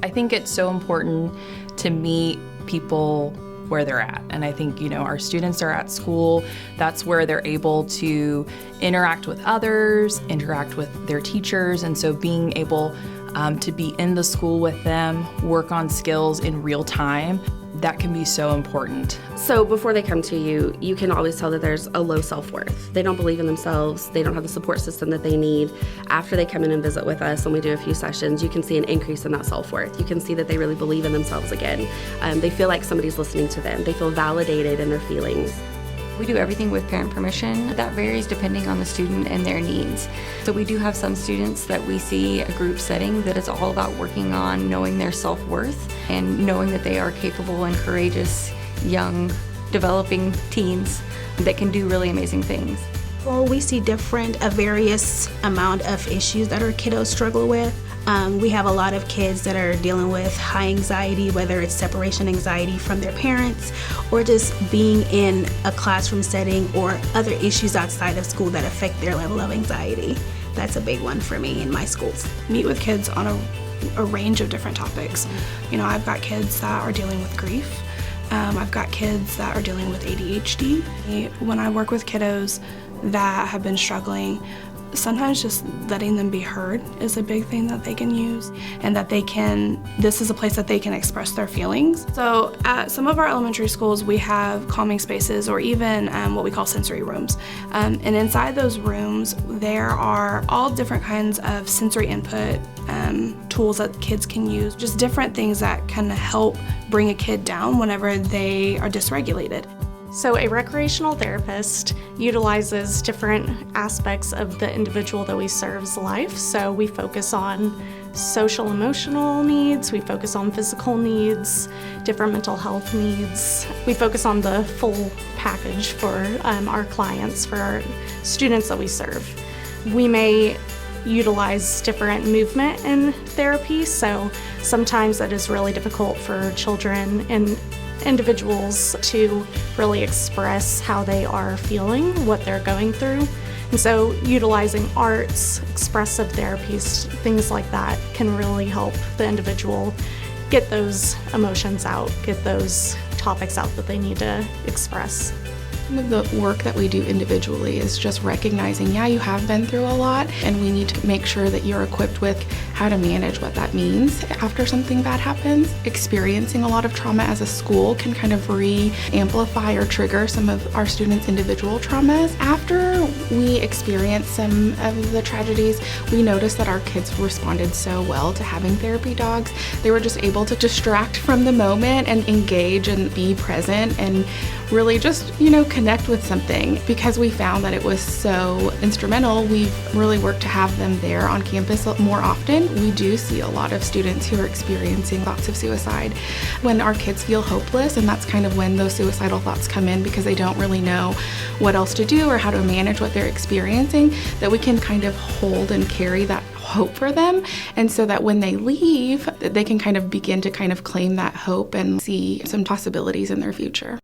I think it's so important to meet people where they're at. And I think, our students are at school. That's where they're able to interact with others, interact with their teachers. And so being able to be in the school with them, work on skills in real time, that can be so important. So before they come to you, you can always tell that there's a low self-worth. They don't believe in themselves. They don't have the support system that they need. After they come in and visit with us and we do a few sessions, you can see an increase in that self-worth. You can see that they really believe in themselves again. They feel like somebody's listening to them. They feel validated in their feelings. We do everything with parent permission. That varies depending on the student and their needs. So we do have some students that we see a group setting that is all about working on knowing their self-worth and knowing that they are capable and courageous, young, developing teens that can do really amazing things. Well, we see a various amount of issues that our kiddos struggle with. We have a lot of kids that are dealing with high anxiety, whether it's separation anxiety from their parents or just being in a classroom setting or other issues outside of school that affect their level of anxiety. That's a big one for me in my schools. Meet with kids on a range of different topics. I've got kids that are dealing with grief. I've got kids that are dealing with ADHD. When I work with kiddos that have been struggling, sometimes just letting them be heard is a big thing that they can use, and that this is a place that they can express their feelings. So at some of our elementary schools, we have calming spaces or even what we call sensory rooms. And inside those rooms, there are all different kinds of sensory input tools that kids can use, just different things that can help bring a kid down whenever they are dysregulated. So a recreational therapist utilizes different aspects of the individual that we serve's life. So we focus on social emotional needs, we focus on physical needs, different mental health needs. We focus on the full package for our clients, for our students that we serve. We may utilize different movement in therapy, so sometimes it is really difficult for children and individuals to really express how they are feeling, what they're going through. And so utilizing arts, expressive therapies, things like that can really help the individual get those emotions out, get those topics out that they need to express. Some of the work that we do individually is just recognizing, you have been through a lot, and we need to make sure that you're equipped with how to manage what that means after something bad happens. Experiencing a lot of trauma as a school can kind of re-amplify or trigger some of our students' individual traumas. After we experienced some of the tragedies, we noticed that our kids responded so well to having therapy dogs. They were just able to distract from the moment and engage and be present and really just, connect with something. Because we found that it was so instrumental, we've really worked to have them there on campus more often. We do see a lot of students who are experiencing thoughts of suicide when our kids feel hopeless, and that's kind of when those suicidal thoughts come in because they don't really know what else to do or how to manage what they're experiencing, that we can kind of hold and carry that hope for them, and so that when they leave, they can kind of begin to kind of claim that hope and see some possibilities in their future.